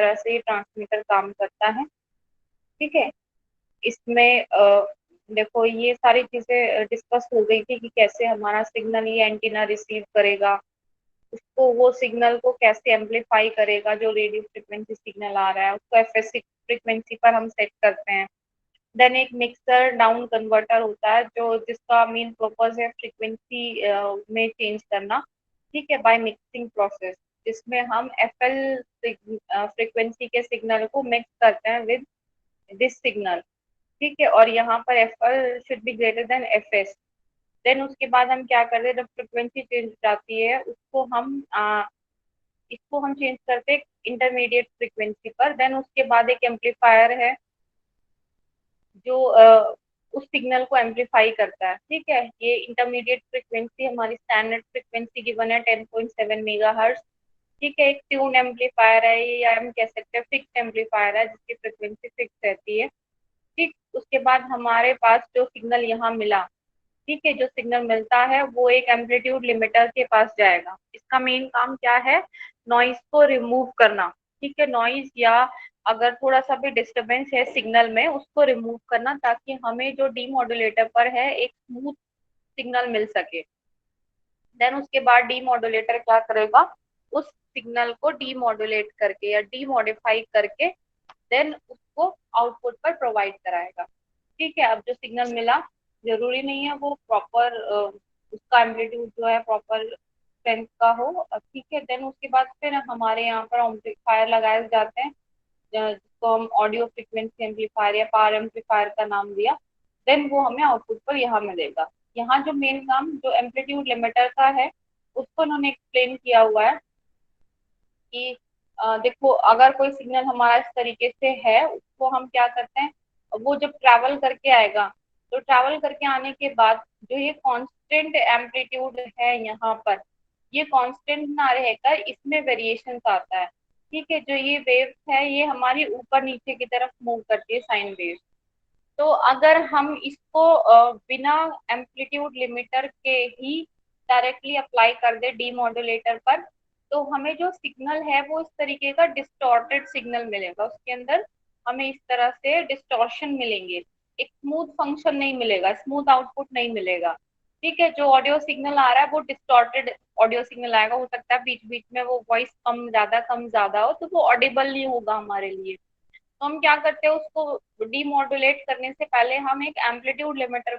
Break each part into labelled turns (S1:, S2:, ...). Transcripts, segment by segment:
S1: तरह से ये ट्रांसमीटर काम करता है। ठीक है, इसमें देखो ये सारी चीजें डिस्कस हो गई थी कि कैसे हमारा सिग्नल ये एंटीना रिसीव करेगा, उसको वो सिग्नल को कैसे एम्पलीफाई करेगा, जो रेडियो फ्रिक्वेंसी सिग्नल आ रहा है उसको एफएस फ्रिक्वेंसी पर हम सेट करते हैं। देन एक मिक्सर डाउन कन्वर्टर होता है जो जिसका मेन पर्पस है फ्रीक्वेंसी में चेंज करना। ठीक है, बाय मिक्सिंग प्रोसेस, जिसमें हम एफएल फ्रीक्वेंसी के सिग्नल को मिक्स करते हैं विद दिस सिग्नल। ठीक है, और यहाँ पर FL should be greater than FS. Then उसके बाद हम क्या करते हैं, जब फ्रिक्वेंसी चेंज हो जाती है उसको हम इसको हम चेंज करते हैं इंटरमीडिएट फ्रिक्वेंसी पर। देन उसके बाद एक एम्पलीफायर है जो उस सिग्नल को एम्पलीफाई करता है। ठीक है, ये इंटरमीडिएट फ्रिक्वेंसी हमारी स्टैंडर्ड फ्रिक्वेंसी गिवन है 10.7 मेगाहर्ट्ज। ठीक है, एक ट्यून एम्पलीफायर है ये, या हम कह सकते हैं फिक्स्ड एम्पलीफायर है जिसकी फ्रिक्वेंसी फिक्स रहती है। ठीक, उसके बाद हमारे पास जो सिग्नल यहाँ मिला, ठीक है, जो सिग्नल मिलता है वो एक एम्पलीट्यूड लिमिटर के पास जाएगा। इसका मेन काम क्या है, नॉइज को रिमूव करना। ठीक है, नॉइज या अगर थोड़ा सा भी डिस्टरबेंस है सिग्नल में उसको रिमूव करना, ताकि हमें जो डीमॉड्यूलेटर पर है एक स्मूथ सिग्नल मिल सके। देन उसके बाद डीमॉड्यूलेटर क्या करेगा, उस सिग्नल को डीमॉड्यूलेट करके या डीमॉडिफाई करके देन उसको आउटपुट पर प्रोवाइड कराएगा। ठीक है, अब जो सिग्नल मिला जरूरी नहीं है वो प्रॉपर उसका एम्पलीट्यूड जो है प्रॉपर स्ट्रेंथ का हो। ठीक है, देन उसके बाद फिर हमारे यहाँ पर एम्पलीफायर लगाए जाते हैं जिसको हम ऑडियो फ्रिक्वेंसी एम्पलीफायर या पावर एम्पलीफायर का नाम दिया। देन वो हमें आउटपुट पर यहाँ मिलेगा। यहाँ जो मेन काम जो एम्पलीट्यूड लिमिटर का है उसको उन्होंने एक्सप्लेन किया हुआ है कि देखो अगर कोई सिग्नल हमारा इस तरीके से है उसको हम क्या करते हैं, वो जब ट्रैवल करके आएगा तो ट्रैवल करके आने के बाद जो ये कांस्टेंट एम्पलीट्यूड है यहाँ पर, ये कांस्टेंट ना रहेगा, इसमें वेरिएशन आता है। ठीक है, जो ये वेव्स है ये हमारी ऊपर नीचे की तरफ मूव करती है, साइन वेव। तो अगर हम इसको बिना एम्पलीट्यूड लिमिटर के ही डायरेक्टली अप्लाई कर दे डीमॉड्यूलेटर पर, तो हमें जो सिग्नल है वो इस तरीके का डिस्टॉर्टेड सिग्नल मिलेगा, उसके अंदर हमें इस तरह से डिस्टॉर्शन मिलेंगे, एक स्मूथ फंक्शन नहीं मिलेगा, स्मूथ आउटपुट नहीं मिलेगा। ठीक है, जो ऑडियो सिग्नल आ रहा है वो डिस्टॉर्टेड ऑडियो सिग्नल आएगा, हो सकता है बीच बीच में वो वॉइस कम ज्यादा हो तो वो ऑडिबल नहीं होगा हमारे लिए। तो हम क्या करते हैं, उसको डीमॉड्यूलेट करने से पहले हम एक एम्पलीट्यूड लिमिटर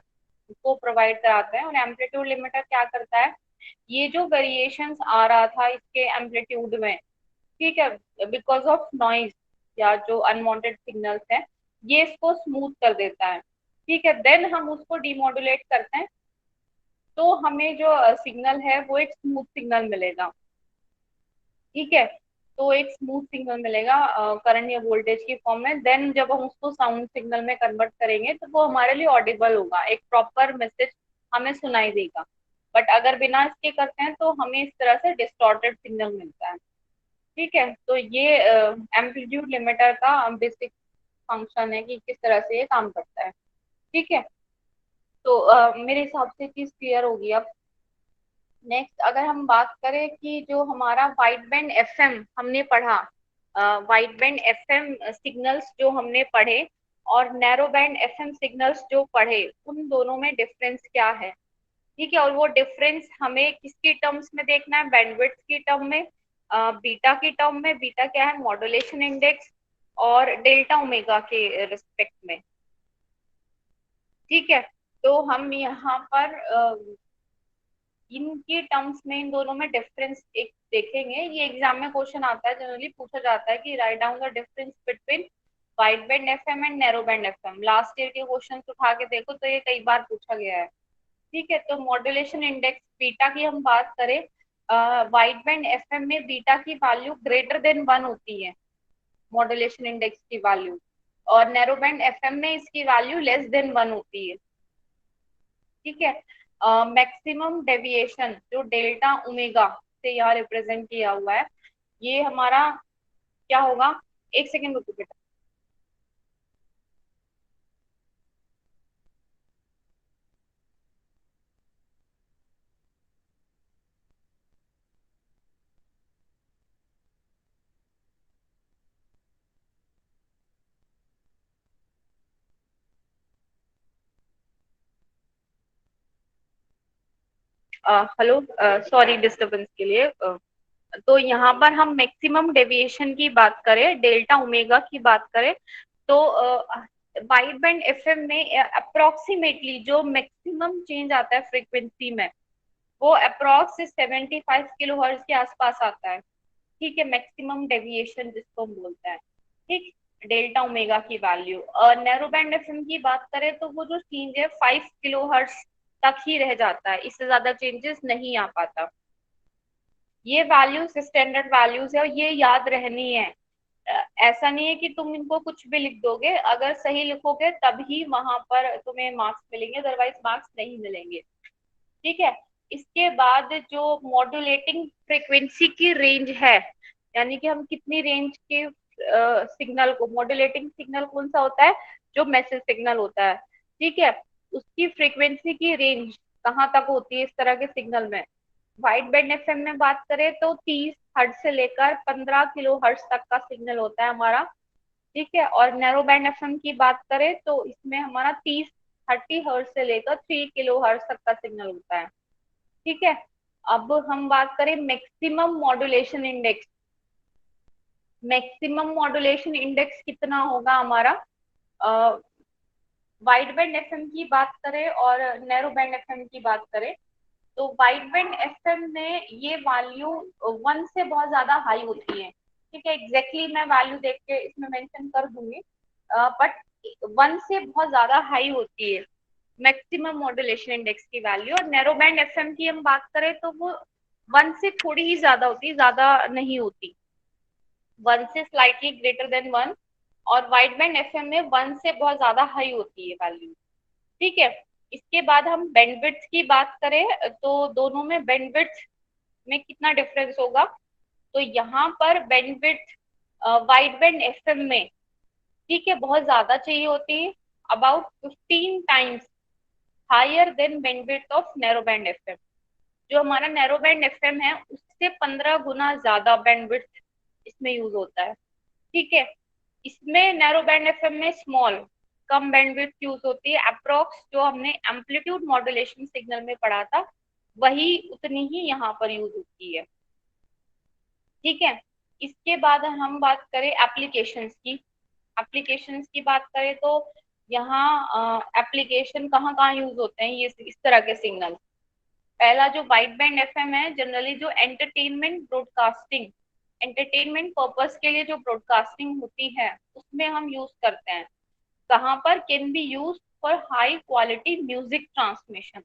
S1: को प्रोवाइड कराते हैं। और एम्पलीट्यूड लिमिटर क्या करता है, ये जो वेरिएशंस आ रहा था इसके एम्पलीट्यूड में, ठीक है, बिकॉज ऑफ नॉइज या जो अनवांटेड सिग्नल्स है, ये इसको स्मूथ कर देता है। ठीक है, देन हम उसको डीमॉड्यूलेट करते हैं तो हमें जो सिग्नल है वो एक स्मूथ सिग्नल मिलेगा। ठीक है, तो एक स्मूथ सिग्नल मिलेगा करंट या वोल्टेज की फॉर्म में। देन जब हम उसको साउंड सिग्नल में कन्वर्ट करेंगे तो वो हमारे लिए ऑडिबल होगा, एक प्रॉपर मैसेज हमें सुनाई देगा। बट अगर बिना इसके करते हैं तो हमें इस तरह से डिस्टॉर्टेड सिग्नल मिलता है। ठीक है, तो ये एम्पलीट्यूड लिमिटर का बेसिक फंक्शन है कि किस तरह से ये काम करता है। ठीक है, तो मेरे हिसाब से चीज क्लियर होगी अब। नेक्स्ट अगर हम बात करें कि जो हमारा वाइड बैंड एफएम हमने पढ़ा, वाइड बैंड एफएम सिग्नल्स जो हमने पढ़े और नैरो बैंड एफएम सिग्नल्स जो पढ़े, उन दोनों में डिफरेंस क्या है। ठीक है, और वो डिफरेंस हमें किसकी टर्म्स में देखना है, बैंडविड्थ की टर्म में, बीटा की टर्म में। बीटा क्या है, मॉड्यूलेशन इंडेक्स, और डेल्टा ओमेगा के रिस्पेक्ट में। ठीक है, तो हम यहाँ पर इनके टर्म्स में इन दोनों में डिफरेंस एक देखेंगे। ये एग्जाम में क्वेश्चन आता है, जनरली पूछा जाता है कि write down the difference between wide band FM and narrow band FM. Last year के क्वेश्चन उठा के देखो तो ये कई बार पूछा गया है। ठीक है, तो मॉड्यूलेशन इंडेक्स बीटा की हम बात करें, वाइड बैंड एफएम में बीटा की वैल्यू ग्रेटर देन 1 होती है, मॉड्यूलेशन इंडेक्स की वैल्यू, और नैरो बैंड एफएम में इसकी वैल्यू लेस देन 1 होती है। ठीक है, मैक्सिमम डेविएशन जो डेल्टा ओमेगा से यहाँ रिप्रेजेंट किया हुआ है, ये हमारा क्या होगा, एक सेकेंड रुको बेटा। हेलो, सॉरी डिस्टरबेंस के लिए। तो यहाँ पर हम मैक्सिमम डेविएशन की बात करें, डेल्टा ओमेगा की बात करें, तो वाइड बैंड एफएम में अप्रोक्सीमेटली जो मैक्सिमम चेंज आता है फ्रीक्वेंसी में, वो अप्रोक्स 75 किलो हर्ट्ज के आसपास आता है। ठीक है, मैक्सिमम डेविएशन जिसको हम बोलते हैं। ठीक, डेल्टा ओमेगा की वैल्यू। और नैरो बैंड एफएम की बात करें तो वो जो चेंज है 5 किलो हर्ट्ज तक ही रह जाता है, इससे ज्यादा चेंजेस नहीं आ पाता। ये वैल्यूज स्टैंडर्ड वैल्यूज है और ये याद रहनी है। ऐसा नहीं है कि तुम इनको कुछ भी लिख दोगे, अगर सही लिखोगे तभी वहां पर तुम्हें मार्क्स मिलेंगे, अदरवाइज मार्क्स नहीं मिलेंगे। ठीक है। इसके बाद जो मॉड्यूलेटिंग फ्रीक्वेंसी की रेंज है, यानी कि हम कितनी रेंज के सिग्नल को, मॉड्यूलेटिंग सिग्नल कौन सा होता है, जो मैसेज सिग्नल होता है, ठीक है, उसकी फ्रीक्वेंसी की रेंज कहाँ तक होती है इस तरह के सिग्नल में। वाइड बैंड एफएम में बात करें तो 30 हर्ट्ज से लेकर 15 किलो हर्ट्ज तक का सिग्नल होता है हमारा। ठीक है। और नैरो बैंड एफएम की बात करें तो इसमें हमारा 30 हर्ट्ज से लेकर 3 किलो हर्ट्ज तक का सिग्नल होता है। ठीक है। अब हम बात करें maximum modulation index. Maximum modulation index कितना होगा हमारा, वाइड बैंड एफएम की बात करें और नैरो बैंड एफएम की बात करें, तो वाइड बैंड एफएम में ये वैल्यू 1 से बहुत ज्यादा हाई होती है। ठीक है, एग्जैक्टली मैं वैल्यू देख के इसमें मेंशन कर दूंगी, बट 1 से बहुत ज्यादा हाई होती है मैक्सिमम मॉड्यूलेशन इंडेक्स की वैल्यू। और नैरो बैंड एफएम की हम बात करें तो वो 1 से थोड़ी ही ज्यादा होती है, ज्यादा नहीं होती, 1 से स्लाइटली ग्रेटर देन 1। और वाइड बैंड एफएम में 1 से बहुत ज्यादा हाई होती है वैल्यू। ठीक है। इसके बाद हम बैंडविड्थ की बात करें तो दोनों में बैंडविड्थ में कितना डिफरेंस होगा, तो यहाँ पर बैंडविड्थ वाइड बैंड एफएम में, ठीक है, बहुत ज्यादा चाहिए होती है, about 15 times higher than bandwidth of narrow band FM. जो हमारा नैरो बैंड एफएम है उससे 15 गुना ज्यादा बैंडविड्थ इसमें यूज होता है। ठीक है। इसमें नैरो बैंड एफएम में स्मॉल, कम बैंडविड्थ यूज होती है, अप्रोक्स जो हमने एम्पलीट्यूड मॉड्यूलेशन सिग्नल में पढ़ा था वही उतनी ही यहाँ पर यूज होती है। ठीक है। इसके बाद हम बात करें एप्लीकेशंस की। एप्लीकेशंस की बात करें तो यहाँ एप्लीकेशन कहाँ कहाँ यूज होते हैं ये इस तरह के सिग्नल। पहला जो वाइड बैंड एफएम है, जनरली जो एंटरटेनमेंट ब्रॉडकास्टिंग, एंटरटेनमेंट पर्पस के लिए जो ब्रॉडकास्टिंग होती है उसमें हम यूज करते हैं। कहाँ पर, can be use for high quality music transmission.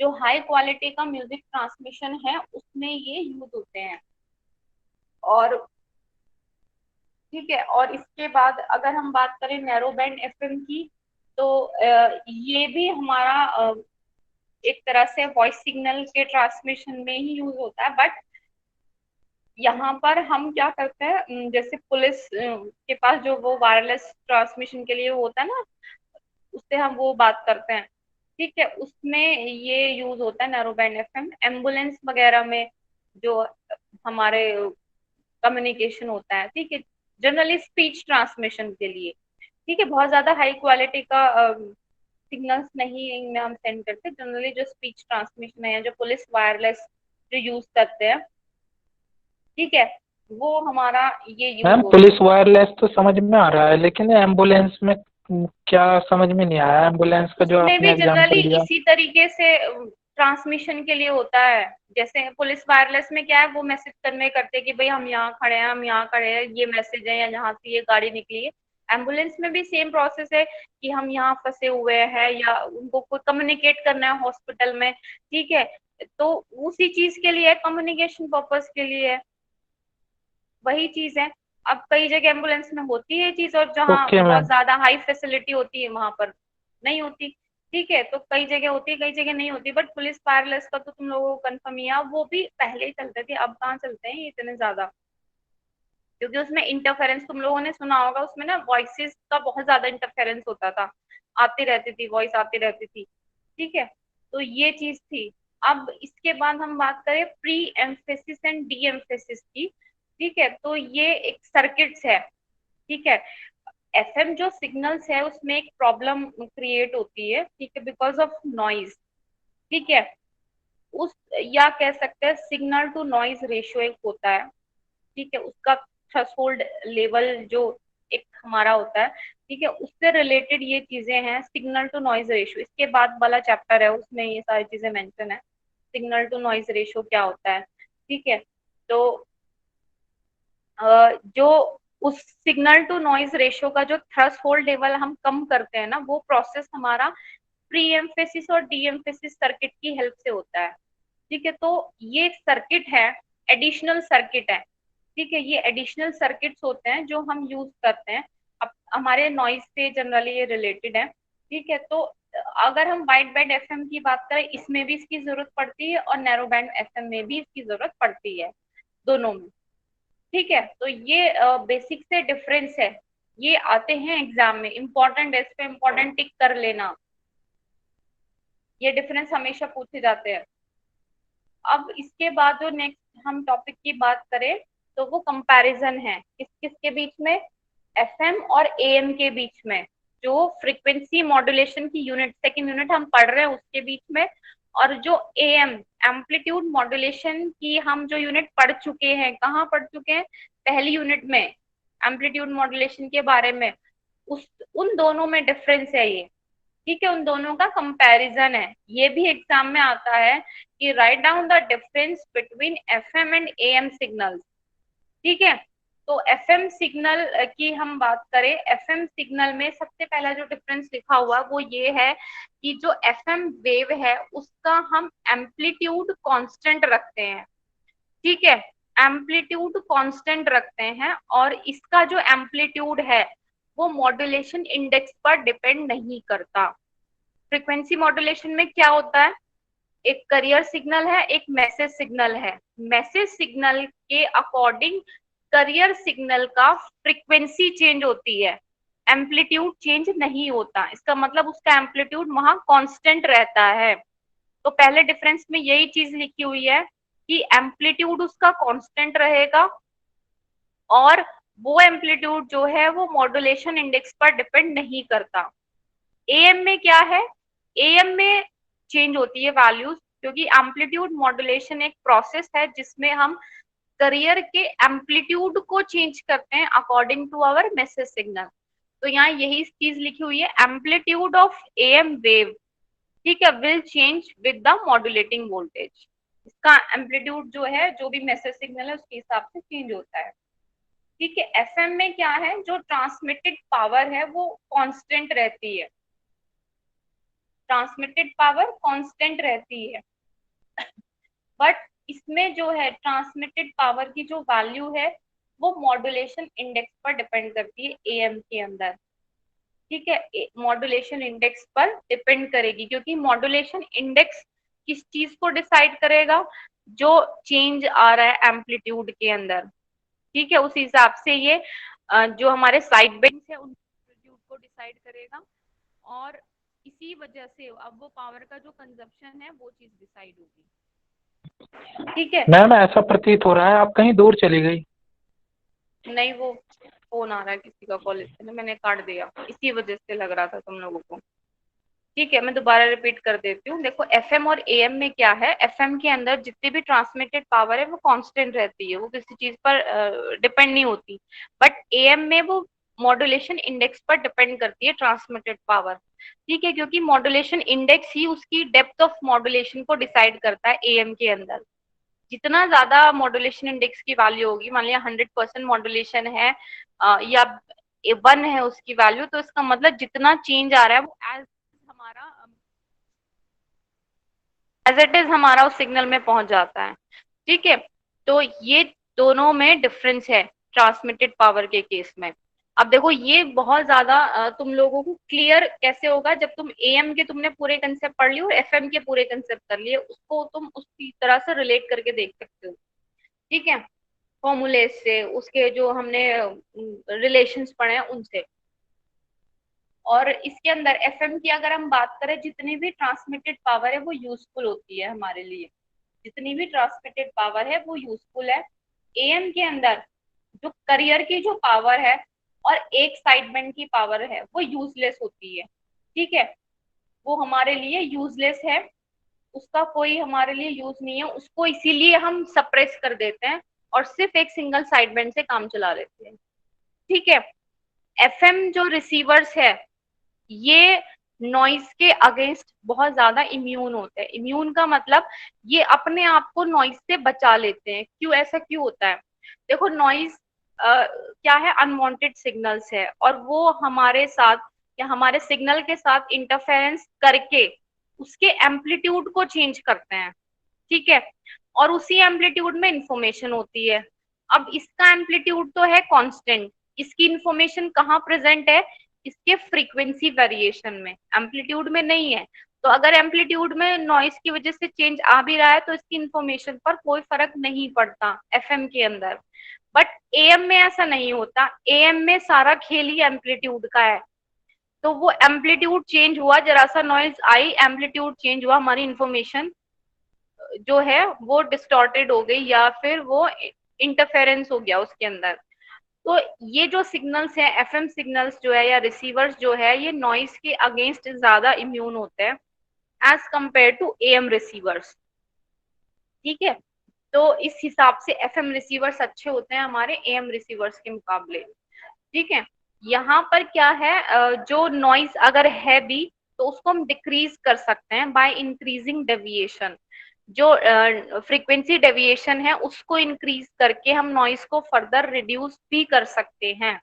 S1: जो हाई क्वालिटी का म्यूजिक ट्रांसमिशन है उसमें ये यूज होते हैं। और ठीक है, और इसके बाद अगर हम बात करें नैरो बैंड एफएम की, तो ये भी हमारा एक तरह से वॉइस सिग्नल के ट्रांसमिशन में ही यूज होता है, बट यहाँ पर हम क्या करते हैं, जैसे पुलिस के पास जो वो वायरलेस ट्रांसमिशन के लिए होता है ना, उससे हम वो बात करते हैं। ठीक है, उसमें ये यूज होता है नैरो बैंड एफएम। एम्बुलेंस वगैरह में जो हमारे कम्युनिकेशन होता है, ठीक है, जनरली स्पीच ट्रांसमिशन के लिए। ठीक है, बहुत ज्यादा हाई क्वालिटी का सिग्नल्स नहीं इनमें हम सेंड करते, जनरली जो स्पीच ट्रांसमिशन है, जो पुलिस वायरलेस जो यूज करते हैं, ठीक है, वो हमारा ये यूज
S2: मैम
S1: होता
S2: पुलिस वायरलेस तो समझ में आ रहा है, लेकिन एम्बुलेंस में क्या समझ में नहीं आया। एम्बुलेंस
S1: है।
S2: का जो
S1: उसमें भी
S2: आपने
S1: जनरली
S2: एग्जांपल दिया।
S1: इसी तरीके से ट्रांसमिशन के लिए होता है। जैसे पुलिस वायरलेस में क्या है, वो मैसेज कन्वे करते हैं कि भाई हम यहाँ खड़े हैं, हम यहाँ खड़े हैं, ये मैसेज है, या यहाँ से ये गाड़ी निकली है। एम्बुलेंस में भी सेम प्रोसेस है कि हम यहाँ फंसे हुए हैं या उनको कोई कम्युनिकेट करना है हॉस्पिटल में। ठीक है, तो उसी चीज के लिए, कम्युनिकेशन पर्पज के लिए वही चीज है। अब कई जगह एम्बुलेंस में होती है ये चीज, और जहाँ
S2: ओके
S1: बहुत
S2: मैम।
S1: ज्यादा हाई फैसिलिटी होती है वहां पर नहीं होती। ठीक है, तो कई जगह होती है, कई जगह नहीं होती, बट पुलिस वायरलेस का तो तुम लोगों को कंफर्म ही है, वो भी पहले ही चलते थे, अब कहाँ चलते हैं ये इतने ज्यादा। क्योंकि उसमें इंटरफेरेंस तुम लोगों ने सुना होगा, उसमें ना वॉइसेस का बहुत ज्यादा इंटरफेरेंस होता था, आती रहती थी, वॉइस आती रहती थी। ठीक है, तो ये चीज थी। अब इसके बाद हम बात करें pre emphasis and D emphasis की। ठीक है, तो ये एक सर्किट्स है। ठीक है, एफएम जो सिग्नल्स है उसमें एक प्रॉब्लम क्रिएट होती है, ठीक है, बिकॉज ऑफ नॉइज। ठीक है, उस, या कह सकते हैं सिग्नल टू नॉइज रेशियो एक होता है, ठीक है, उसका थ्रेशोल्ड लेवल जो एक हमारा होता है, ठीक है, उससे रिलेटेड ये चीजें हैं। सिग्नल टू नॉइज रेशियो इसके बाद वाला चैप्टर है, उसमें ये सारी चीजें मेंशन है, सिग्नल टू नॉइज रेशियो क्या होता है, ठीक है। तो जो उस सिग्नल टू नॉइज रेशियो का जो थ्रेशोल्ड लेवल हम कम करते हैं ना, वो प्रोसेस हमारा प्री एम्फेसिस और डी एम्फेसिस सर्किट की हेल्प से होता है, ठीक है। तो ये सर्किट है, एडिशनल सर्किट है, ठीक है, ये एडिशनल सर्किट्स होते हैं जो हम यूज करते हैं। अब हमारे नॉइज से जनरली ये रिलेटेड है, ठीक है। तो अगर हम वाइड बैंड एफएम की बात करें, इसमें भी इसकी जरूरत पड़ती है और नैरो बैंड एफएम में भी इसकी जरूरत पड़ती है, दोनों में, ठीक है। तो ये बेसिक से डिफरेंस है, ये आते हैं एग्जाम में, इंपॉर्टेंट है, इस पे इंपॉर्टेंट टिक कर लेना, ये डिफरेंस हमेशा पूछे जाते हैं। अब इसके बाद जो नेक्स्ट हम टॉपिक की बात करें, तो वो कंपैरिजन है किस किस के बीच में, एफएम और एएम के बीच में, जो फ्रीक्वेंसी मॉड्यूलेशन की यूनिट, सेकंड यूनिट हम पढ़ रहे हैं उसके बीच में, और जो एएम एम्पलीट्यूड मॉड्यूलेशन की हम जो यूनिट पढ़ चुके हैं, कहाँ पढ़ चुके हैं, पहली यूनिट में एम्पलीट्यूड मॉड्यूलेशन के बारे में, उस उन दोनों में डिफरेंस है ये, ठीक है, उन दोनों का कंपैरिजन है। ये भी एग्जाम में आता है कि write down the difference between FM and am signals, ठीक है। तो एफएम सिग्नल की हम बात करें, एफएम सिग्नल में सबसे पहला जो डिफरेंस लिखा हुआ वो ये है कि जो एफएम वेव है उसका हम एम्पलीट्यूड कांस्टेंट रखते हैं, ठीक है, एम्पलीट्यूड कांस्टेंट रखते हैं, और इसका जो एम्पलीट्यूड है वो मॉड्यूलेशन इंडेक्स पर डिपेंड नहीं करता। फ्रीक्वेंसी मॉड्यूलेशन में क्या होता है, एक करियर सिग्नल है, एक मैसेज सिग्नल है, मैसेज सिग्नल के अकॉर्डिंग करियर सिग्नल का फ्रीक्वेंसी चेंज होती है, एम्पलीट्यूड चेंज नहीं होता, इसका मतलब उसका एम्पलीट्यूड वहां कांस्टेंट रहता है। तो पहले डिफरेंस में यही चीज लिखी हुई है कि एम्पलीट्यूड उसका कांस्टेंट रहेगा, और वो एम्पलीट्यूड जो है वो मॉड्यूलेशन इंडेक्स पर डिपेंड नहीं करता। एएम में क्या है, एएम में चेंज होती है वैल्यूज, क्योंकि एम्पलीट्यूड मॉड्यूलेशन एक प्रोसेस है जिसमें हम करियर के एम्पलीट्यूड को चेंज करते हैं according to our message signal. तो यहाँ यही चीज लिखी हुई है, एम्पलीट्यूड ऑफ एएम वेव, ठीक है, will change with the modulating voltage, इसका एम्पलीट्यूड जो है, जो भी मैसेज सिग्नल है उसके हिसाब से चेंज होता है, ठीक है। एफएम में क्या है, जो ट्रांसमिटेड पावर है वो कांस्टेंट रहती है, ट्रांसमिटेड पावर कांस्टेंट रहती है, बट इसमें जो है ट्रांसमिटेड पावर की जो वैल्यू है वो मॉड्यूलेशन इंडेक्स पर डिपेंड करती है एएम के अंदर, ठीक है, मॉड्यूलेशन इंडेक्स पर डिपेंड करेगी, क्योंकि मॉड्यूलेशन इंडेक्स किस चीज को डिसाइड करेगा, जो चेंज आ रहा है एम्पलीट्यूड के अंदर, ठीक है, उस हिसाब से ये जो हमारे साइड बैंड्स है उन एम्पलीट्यूड को डिसाइड करेगा, और इसी वजह से अब वो पावर का जो कंजप्शन है वो चीज डिसाइड होगी, ठीक है।
S2: मैम ऐसा प्रतीत हो रहा है आप कहीं दूर चली गई।
S1: नहीं, वो फोन आ रहा है किसी का, कॉलेज से ना, मैंने काट दिया, इसी वजह से लग रहा था तुम लोगों को, ठीक है। मैं दोबारा रिपीट कर देती हूँ, देखो एफएम और एएम में क्या है, एफएम के अंदर जितनी भी ट्रांसमिटेड पावर है वो कांस्टेंट रहती है, वो किसी चीज पर डिपेंड नहीं होती, बट एएम में वो मॉड्यूलेशन इंडेक्स पर डिपेंड करती है ट्रांसमिटेड पावर, ठीक है, क्योंकि मॉड्यूलेशन इंडेक्स ही उसकी डेप्थ ऑफ मॉड्यूलेशन को डिसाइड करता है एएम के अंदर। जितना ज्यादा मॉड्यूलेशन इंडेक्स की वैल्यू होगी, मान लिया 100% मॉड्यूलेशन है या 1 है उसकी वैल्यू, तो इसका मतलब जितना चेंज आ रहा है वो हमारा एज इट इज हमारा उस सिग्नल में पहुंच जाता है, ठीक है। तो ये दोनों में डिफरेंस है ट्रांसमिटेड पावर के केस में। अब देखो ये बहुत ज्यादा तुम लोगों को क्लियर कैसे होगा, जब तुम एएम के तुमने पूरे कंसेप्ट पढ़ लिए और एफएम के पूरे कंसेप्ट कर लिए, उसको तुम उसी तरह से रिलेट करके देख सकते हो, ठीक है, फॉर्मूले से, उसके जो हमने रिलेशंस पढ़े हैं उनसे। और इसके अंदर एफएम की अगर हम बात करें, जितनी भी ट्रांसमिटेड पावर है वो यूजफुल होती है हमारे लिए, जितनी भी ट्रांसमिटेड पावर है वो यूजफुल है। एएम के अंदर जो करियर की जो पावर है और एक साइडबैंड की पावर है वो यूजलेस होती है, ठीक है, वो हमारे लिए यूजलेस है। उसका कोई हमारे लिए यूज नहीं है, उसको इसीलिए हम सप्रेस कर देते हैं और सिर्फ एक सिंगल साइड बैंड से काम चला लेते हैं। ठीक है। एफएम जो रिसीवर्स है ये नॉइस के अगेंस्ट बहुत ज्यादा इम्यून होते हैं। इम्यून का मतलब ये अपने आप को नॉइस से बचा लेते हैं। क्यों, ऐसा क्यों होता है? देखो, नॉइस क्या है, अनवांटेड सिग्नल्स है और वो हमारे साथ या हमारे सिग्नल के साथ इंटरफेरेंस करके उसके एम्पलीट्यूड को चेंज करते हैं। ठीक है। और उसी एम्पलीट्यूड में इंफॉर्मेशन होती है। अब इसका एम्पलीट्यूड तो है कांस्टेंट, इसकी इंफॉर्मेशन कहाँ प्रेजेंट है? इसके फ्रीक्वेंसी वेरिएशन में, एम्पलीट्यूड में नहीं है। तो अगर एम्पलीट्यूड में नॉइस की वजह से चेंज आ भी रहा है तो इसकी इंफॉर्मेशन पर कोई फर्क नहीं पड़ता एफएम के अंदर। बट एएम में ऐसा नहीं होता। एएम में सारा खेल ही एम्पलीट्यूड का है। तो वो एम्पलीट्यूड चेंज हुआ, जरा सा नॉइज आई, एम्पलीट्यूड चेंज हुआ, हमारी इंफॉर्मेशन जो है वो डिस्टॉर्टेड हो गई या फिर वो इंटरफेरेंस हो गया उसके अंदर। तो ये जो सिग्नल्स है, एफएम सिग्नल्स जो है या रिसीवर्स जो है, ये नॉइस के अगेंस्ट ज्यादा इम्यून होते हैं as compare to AM receivers. ठीक है। तो इस हिसाब से एफएम रिसीवर्स अच्छे होते हैं हमारे एएम रिसीवर्स के मुकाबले। ठीक है। यहाँ पर क्या है, जो नॉइज अगर है भी तो उसको हम डिक्रीज कर सकते हैं बाय इंक्रीजिंग डेविएशन। जो फ्रीक्वेंसी डेविएशन है उसको इंक्रीज करके हम नॉइस को फर्दर रिड्यूस भी कर सकते हैं।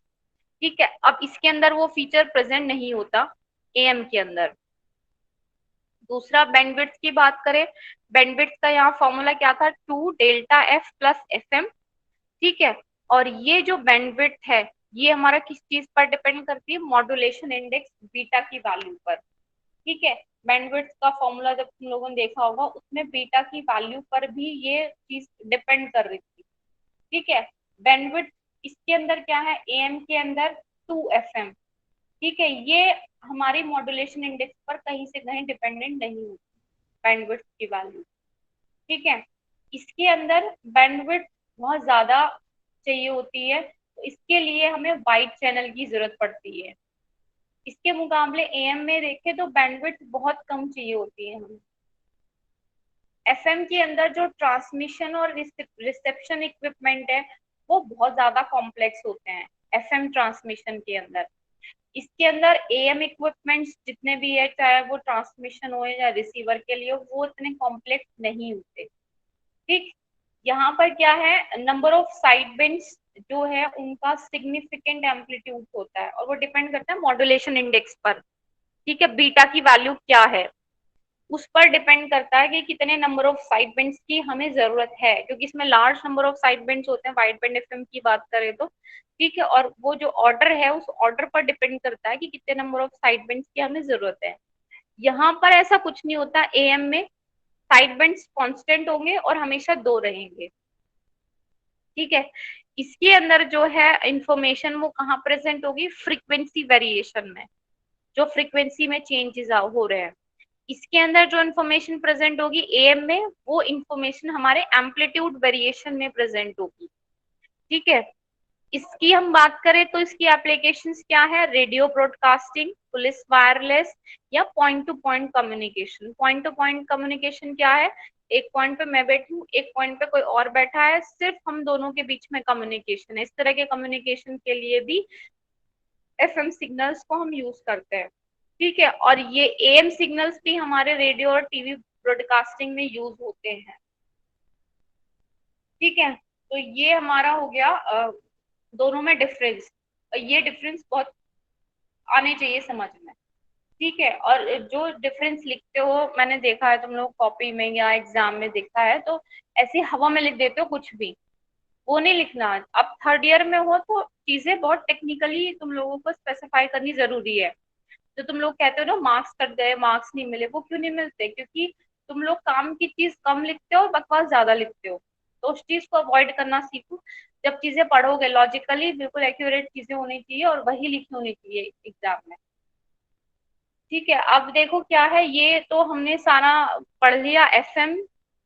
S1: ठीक है। अब इसके अंदर वो फीचर प्रेजेंट नहीं होता एएम के अंदर। दूसरा, बैंडविड्थ की बात करें, बैंडविड्थ का यहाँ फॉर्मूला क्या था, 2 delta F plus F M. ठीक है। और ये जो बैंडविड्थ है ये हमारा किस चीज पर डिपेंड करती है? मॉड्यूलेशन इंडेक्स बीटा की वैल्यू पर। ठीक है। बैंडविड्थ का फॉर्मूला जब तुम लोगों ने देखा होगा उसमें बीटा की वैल्यू पर भी ये चीज डिपेंड कर रही थी। ठीक है। बैंडविड्थ इसके अंदर क्या है, एएम के अंदर 2 FM। ठीक है। ये हमारी मॉड्यूलेशन इंडेक्स पर कहीं से कहीं डिपेंडेंट नहीं होती बैंडविड्थ की वैल्यू। ठीक है। इसके अंदर बैंडविड्थ बहुत ज्यादा चाहिए होती है तो इसके लिए हमें वाइड चैनल की जरूरत पड़ती है। इसके मुकाबले एएम में देखें तो बैंडविड्थ बहुत कम चाहिए होती है हमें। एफएम के अंदर जो ट्रांसमिशन और रिसेप्शन इक्विपमेंट है वो बहुत ज्यादा कॉम्प्लेक्स होते हैं एफएम ट्रांसमिशन के अंदर। इसके अंदर एएम इक्विपमेंट्स जितने भी है, चाहे वो ट्रांसमिशन हो या रिसीवर के लिए हो, वो इतने कॉम्प्लेक्स नहीं होते। ठीक। यहाँ पर क्या है, नंबर ऑफ साइड बिट्स जो है उनका सिग्निफिकेंट एम्पलीट्यूड होता है और वो डिपेंड करता है मॉड्यूलेशन इंडेक्स पर। ठीक है। बीटा की वैल्यू क्या है उस पर डिपेंड करता है कि कितने नंबर ऑफ साइड बैंड्स की हमें जरूरत है, क्योंकि इसमें large number of side bands होते हैं वाइड बैंड एफएम की बात करें तो। ठीक है। और वो जो ऑर्डर है उस ऑर्डर पर डिपेंड करता है कि कितने नंबर ऑफ साइड बैंड्स की हमें जरूरत है। यहाँ पर ऐसा कुछ नहीं होता। एएम में साइड बैंड्स कांस्टेंट होंगे और हमेशा 2 रहेंगे। ठीक है। इसके अंदर जो है इंफॉर्मेशन वो कहाँ प्रेजेंट होगी, फ्रीक्वेंसी वेरिएशन में, जो फ्रीक्वेंसी में चेंजेस हो रहे हैं। इसके अंदर जो इन्फॉर्मेशन प्रेजेंट होगी एएम में, वो इन्फॉर्मेशन हमारे एम्पलीट्यूड वेरिएशन में प्रेजेंट होगी। ठीक है। इसकी हम बात करें तो इसकी एप्लीकेशंस क्या है, रेडियो ब्रॉडकास्टिंग, पुलिस वायरलेस या point two point communication. Point two point communication क्या है, एक पॉइंट पे मैं बैठी हूँ, एक पॉइंट पे कोई और बैठा है, सिर्फ हम दोनों के बीच में कम्युनिकेशन है। इस तरह के कम्युनिकेशन के लिए भी एफएम सिग्नल्स को हम यूज करते हैं। ठीक है। और ये एएम सिग्नल्स भी हमारे रेडियो और टीवी ब्रॉडकास्टिंग में यूज होते हैं। ठीक है। तो ये हमारा हो गया दोनों में डिफरेंस। ये डिफरेंस बहुत आने चाहिए समझ में। ठीक है। और जो डिफरेंस लिखते हो, मैंने देखा है तुम लोग कॉपी में या एग्जाम में देखा है तो ऐसे हवा में लिख देते हो कुछ भी, वो नहीं लिखना। अब थर्ड ईयर में हो तो चीजें बहुत टेक्निकली तुम लोगों को स्पेसिफाई करनी जरूरी है। तो तुम लोग कहते हो ना मार्क्स कट गए, मार्क्स नहीं मिले, वो क्यों नहीं मिलते? क्योंकि तुम लोग काम की चीज कम लिखते हो, बकवास ज्यादा लिखते हो। तो उस चीज को अवॉइड करना सीखो। जब चीजें पढ़ोगे लॉजिकली बिल्कुल एक्यूरेट चीजें होनी चाहिए और वही लिखी होनी चाहिए एग्जाम में। ठीक है। अब देखो क्या है, ये तो हमने सारा पढ़ लिया एफएम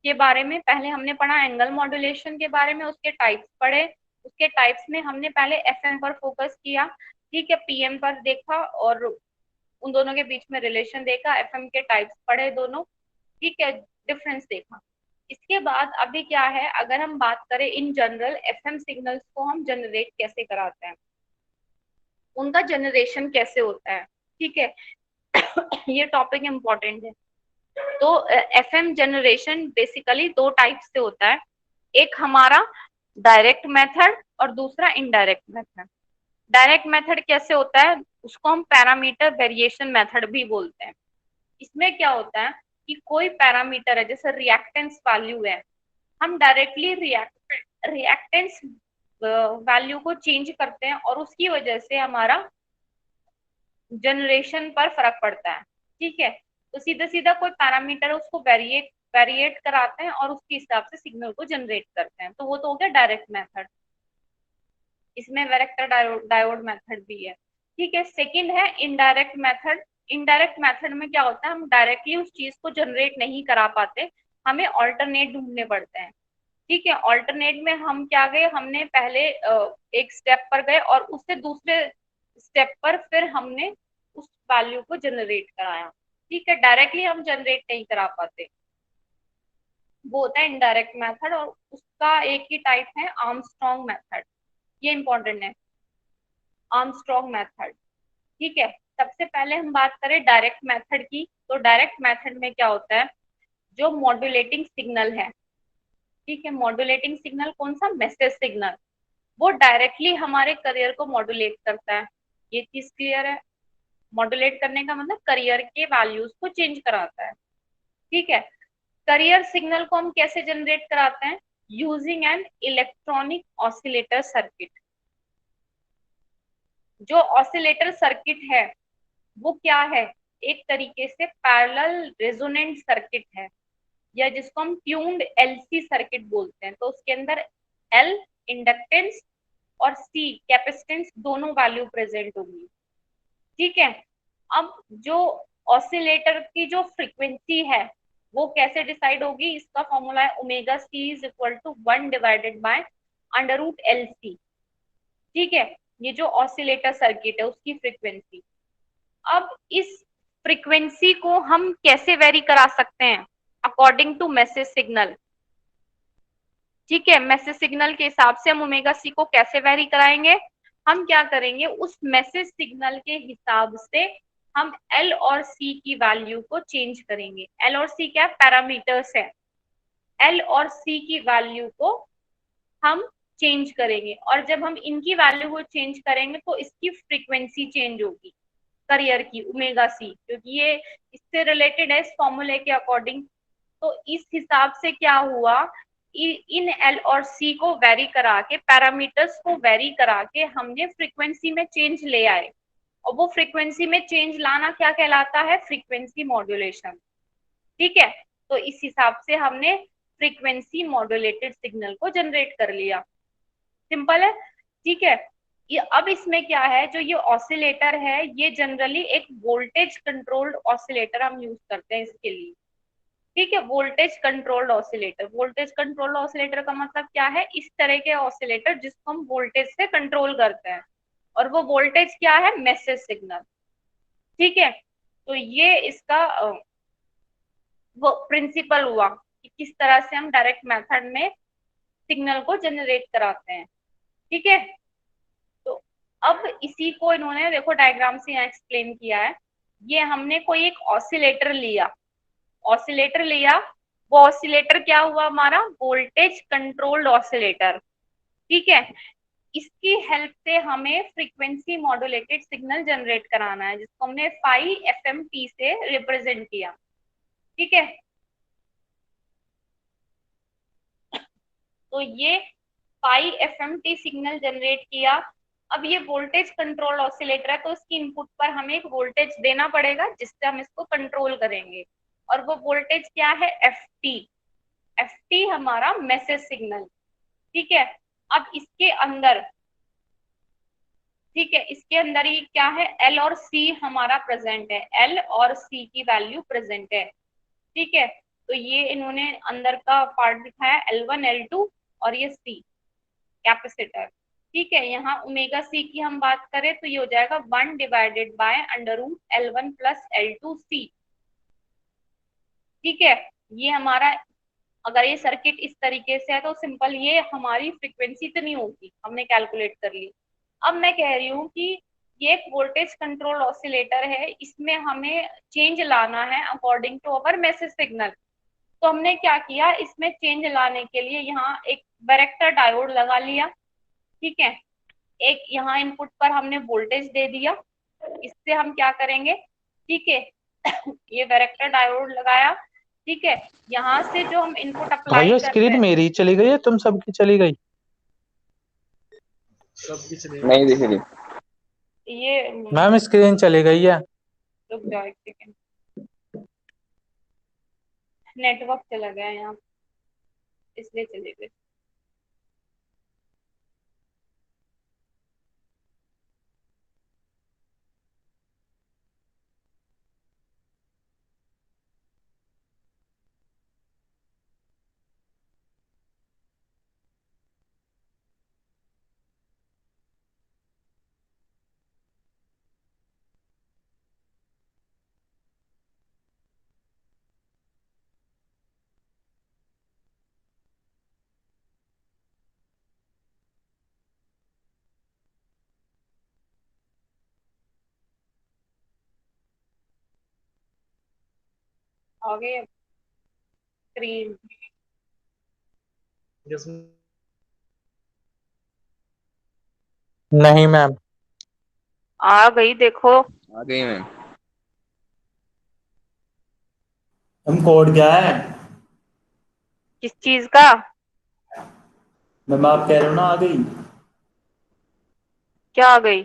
S1: के बारे में। पहले हमने पढ़ा एंगल मॉड्यूलेशन के बारे में, उसके टाइप्स पढ़े। उसके टाइप्स में हमने पहले एफएम पर फोकस किया। ठीक है। पीएम पर देखा और उन दोनों के बीच में रिलेशन देखा, एफएम के टाइप्स पढ़े दोनों। ठीक है। डिफरेंस देखा। इसके बाद अभी क्या है, अगर हम बात करें इन जनरल एफएम सिग्नल्स को हम जनरेट कैसे कराते हैं, उनका जनरेशन कैसे होता है, ठीक है। ये टॉपिक इम्पोर्टेंट है। तो एफएम जनरेशन बेसिकली दो टाइप से होता है, एक हमारा डायरेक्ट मेथड और दूसरा इनडायरेक्ट मेथड। डायरेक्ट मेथड कैसे होता है, उसको हम पैरामीटर वेरिएशन मेथड भी बोलते हैं। इसमें क्या होता है कि कोई पैरामीटर है, जैसे रिएक्टेंस वैल्यू है, हम डायरेक्टली रिएक्टेंस वैल्यू को चेंज करते हैं और उसकी वजह से हमारा जनरेशन पर फर्क पड़ता है, ठीक है। तो सीधा सीधा कोई पैरामीटर है उसको वेरिएट वेरिएट कराते हैं और उसके हिसाब से सिग्नल को जनरेट करते हैं, तो वो तो हो गया डायरेक्ट मेथड। इसमें वेक्टर डायोड मेथड भी है, ठीक है। सेकंड है इनडायरेक्ट मेथड। इनडायरेक्ट मेथड में क्या होता है, हम डायरेक्टली उस चीज को जनरेट नहीं करा पाते, हमें ऑल्टरनेट ढूंढने पड़ते हैं, ठीक है। ऑल्टरनेट में हम क्या गए, हमने पहले एक स्टेप पर गए और उससे दूसरे स्टेप पर फिर हमने उस वैल्यू को जनरेट कराया, ठीक है। डायरेक्टली हम जनरेट नहीं करा पाते, वो होता है इनडायरेक्ट मेथड। और उसका एक ही टाइप है आर्मस्ट्रॉन्ग मेथड, ये इंपॉर्टेंट है, आर्मस्ट्रॉन्ग मेथड, ठीक है। सबसे पहले हम बात करें डायरेक्ट मेथड की, तो डायरेक्ट मेथड में क्या होता है, जो मॉड्यूलेटिंग सिग्नल है, ठीक है, मॉड्यूलेटिंग सिग्नल कौन सा, मैसेज सिग्नल, वो डायरेक्टली हमारे करियर को मॉड्यूलेट करता है। ये चीज क्लियर है, मॉड्यूलेट करने का मतलब करियर के वैल्यूज को चेंज कराता है, ठीक है। करियर सिग्नल को हम कैसे जनरेट कराते हैं, using an electronic oscillator circuit. जो ऑसिलेटर सर्किट है वो क्या है, एक तरीके से पैरेलल रेजोनेंट सर्किट है, या जिसको हम ट्यून्ड एलसी सर्किट बोलते हैं। तो उसके अंदर एल इंडक्टेंस और सी कैपेसिटेंस दोनों वैल्यू प्रेजेंट होगी, ठीक है। अब जो ऑसिलेटर की जो फ्रीक्वेंसी है वो कैसे डिसाइड होगी, इसका फॉर्मूला है omega C is equal to 1 divided by under root L C, ठीक है। ये जो ऑसिलेटर सर्किट है उसकी फ्रीक्वेंसी। अब इस फ्रीक्वेंसी को हम कैसे वेरी करा सकते हैं, अकॉर्डिंग टू मैसेज सिग्नल, ठीक है। मैसेज सिग्नल के हिसाब से हम ओमेगा सी को कैसे वेरी कराएंगे, हम क्या करेंगे, उस मैसेज सिग्नल के हिसाब से हम एल और सी की वैल्यू को चेंज करेंगे। एल और सी क्या पैरामीटर्स है, एल और सी की वैल्यू को हम चेंज करेंगे, और जब हम इनकी वैल्यू को चेंज करेंगे तो इसकी फ्रीक्वेंसी चेंज होगी करियर की, ओमेगा सी, क्योंकि ये इससे रिलेटेड है इस फॉर्मूले के अकॉर्डिंग। तो इस हिसाब से क्या हुआ, इन एल और सी को वेरी करा के, पैरामीटर्स को वेरी करा के हमने फ्रीक्वेंसी में चेंज ले आए, और वो फ्रीक्वेंसी में चेंज लाना क्या कहलाता है, फ्रीक्वेंसी मॉड्यूलेशन, ठीक है। तो इस हिसाब से हमने फ्रीक्वेंसी मॉड्यूलेटेड सिग्नल को जनरेट कर लिया, सिंपल है, ठीक है। ये अब इसमें क्या है, जो ये ऑसिलेटर है ये जनरली एक वोल्टेज कंट्रोल्ड ऑसिलेटर हम यूज करते हैं इसके लिए, ठीक है। Voltage controlled oscillator, voltage controlled oscillator का मतलब क्या है, इस तरह के ऑसिलेटर जिसको हम वोल्टेज से कंट्रोल करते हैं, और वो वोल्टेज क्या है, मैसेज सिग्नल, ठीक है। तो ये इसका वो प्रिंसिपल हुआ कि किस तरह से हम डायरेक्ट मेथड में सिग्नल को जनरेट कराते हैं, ठीक है। तो अब इसी को इन्होंने देखो डायग्राम से यहाँ एक्सप्लेन किया है। ये हमने कोई एक ऑसिलेटर लिया, ऑसिलेटर लिया, वो ऑसिलेटर क्या हुआ हमारा, वोल्टेज कंट्रोल्ड ऑसिलेटर, ठीक है। इसकी हेल्प से हमें फ्रीक्वेंसी मॉड्यूलेटेड सिग्नल जनरेट कराना है, जिसको हमने फाई एफएमटी से रिप्रेजेंट किया, ठीक है। तो ये फाई एफएमटी सिग्नल जनरेट किया। अब ये वोल्टेज कंट्रोल ऑसिलेटर है, तो इसकी इनपुट पर हमें एक वोल्टेज देना पड़ेगा जिससे हम इसको कंट्रोल करेंगे, और वो वोल्टेज क्या है, एफ टी, एफ टी हमारा मैसेज सिग्नल, ठीक है। अब इसके अंदर, ठीक है, इसके अंदर ही क्या है, एल और सी हमारा प्रेजेंट है, एल और सी की वैल्यू प्रेजेंट है, ठीक है। तो ये इन्होंने अंदर का पार्ट दिखाया, L1 L2 और ये सी कैपेसिटर, ठीक है। यहाँ ओमेगा सी की हम बात करें तो ये हो जाएगा 1 divided by under root L1 plus L2 C, ठीक है। ये हमारा, अगर ये सर्किट इस तरीके से है तो सिंपल ये हमारी फ्रीक्वेंसी इतनी होगी, हमने कैलकुलेट कर ली। अब मैं कह रही हूँ कि ये एक वोल्टेज कंट्रोल ऑसिलेटर है, इसमें हमें चेंज लाना है according to our message signal. तो हमने क्या किया, इसमें चेंज लाने के लिए यहाँ एक वैरेक्टर डायोड लगा लिया, ठीक है। एक यहाँ इनपुट पर हमने वोल्टेज दे दिया, इससे हम क्या करेंगे, ठीक है। ये वैरेक्टर डायोड लगाया, ठीक है। यहाँ से जो हम इनपुट अप्लाई
S2: भैया
S1: कर रहे
S2: स्क्रीन
S1: हैं,
S2: मेरी चली गई है, तुम सबकी चली गई?
S3: नहीं दिख रही।
S1: ये
S2: मैम स्क्रीन चली गई है।
S1: रुक जाओ एक सेकेंड, नेटवर्क चला गया यहाँ, इसलिए चले गए। आ गए स्क्रीन।
S2: नहीं मैम।
S1: आ गई देखो।
S3: आ गई मैम।
S4: मैम कोड क्या है?
S1: किस चीज का?
S4: मैम आप कह रहे हो ना आ गई।
S1: क्या आ गई?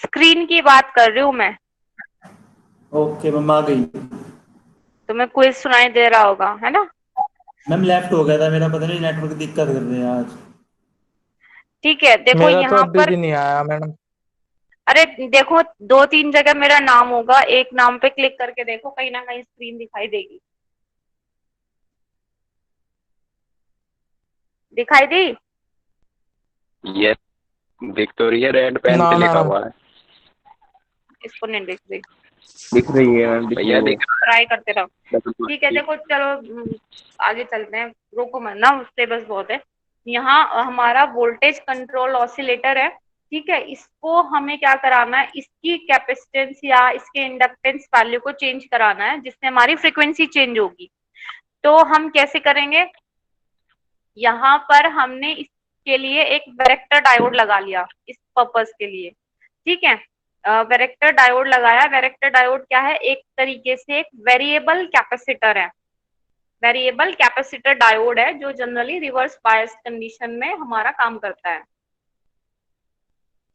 S1: स्क्रीन की बात कर रही हूँ मैं।
S4: ओके मैम आ गई।
S1: तुम्हें क्विज सुनाई दे रहा होगा, है ना?
S4: मैम लेफ्ट हो गया था मेरा, पता नहीं नेटवर्क दिक्कत कर रहे हैं आज।
S1: ठीक है, देखो
S2: मेरा तो
S1: यहाँ
S2: अभी
S1: पर,
S2: भी नहीं आया मैडम।
S1: अरे देखो, दो तीन जगह मेरा नाम होगा, एक नाम पे क्लिक करके देखो, कहीं ना कहीं स्क्रीन दिखाई देगी। दिखाई दी?
S3: ये दिख तो रही है, रेड पेन
S2: ना
S3: पे लिखा
S2: मैडम।
S3: हुआ है।
S1: इसको नहीं दिख रही?
S3: दिख रही है मैम, भैया दिख
S1: ट्राई करते रहो।
S3: रहा
S1: ठीक है,
S3: है।
S1: देखो चलो आगे चलते हैं, रोको मत ना, सिलेबस बहुत है। यहाँ हमारा वोल्टेज कंट्रोल ऑसिलेटर है, ठीक है। इसको हमें क्या कराना है, इसकी कैपेसिटेंस या इसके इंडक्टेंस वैल्यू को चेंज कराना है, जिससे हमारी फ्रीक्वेंसी चेंज होगी। तो हम कैसे करेंगे, यहाँ पर हमने इसके लिए एक वैरेक्टर डायोड लगा लिया इस पर्पस के लिए, ठीक है। वैरेक्टर डायोड लगाया। वैरेक्टर डायोड क्या है, एक तरीके से एक वेरिएबल कैपेसिटर है। वेरिएबल कैपेसिटर डायोड है जो जनरली रिवर्स बायस कंडीशन में हमारा काम करता है,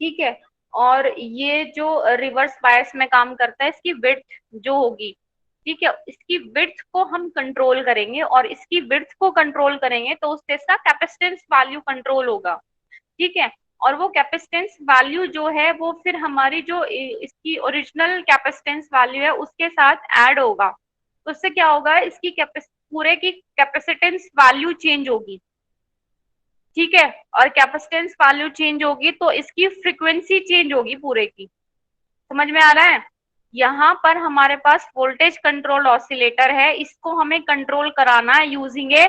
S1: ठीक है। और ये जो रिवर्स बायस में काम करता है, इसकी विड्थ जो होगी, ठीक है, इसकी विड्थ को हम कंट्रोल करेंगे, और इसकी विड्थ को कंट्रोल करेंगे तो उससे इसका कैपेसिटेंस वैल्यू कंट्रोल होगा, ठीक है। और वो कैपेसिटेंस वैल्यू जो है वो फिर हमारी जो इसकी ओरिजिनल कैपेसिटेंस वैल्यू है उसके साथ ऐड होगा। तो उससे क्या होगा, इसकी पूरे की कैपेसिटेंस वैल्यू चेंज होगी, ठीक है। और कैपेसिटेंस वैल्यू चेंज होगी तो इसकी फ्रीक्वेंसी चेंज होगी पूरे की। समझ में आ रहा है? यहाँ पर हमारे पास वोल्टेज कंट्रोल ऑसिलेटर है, इसको हमें कंट्रोल कराना है यूजिंग ए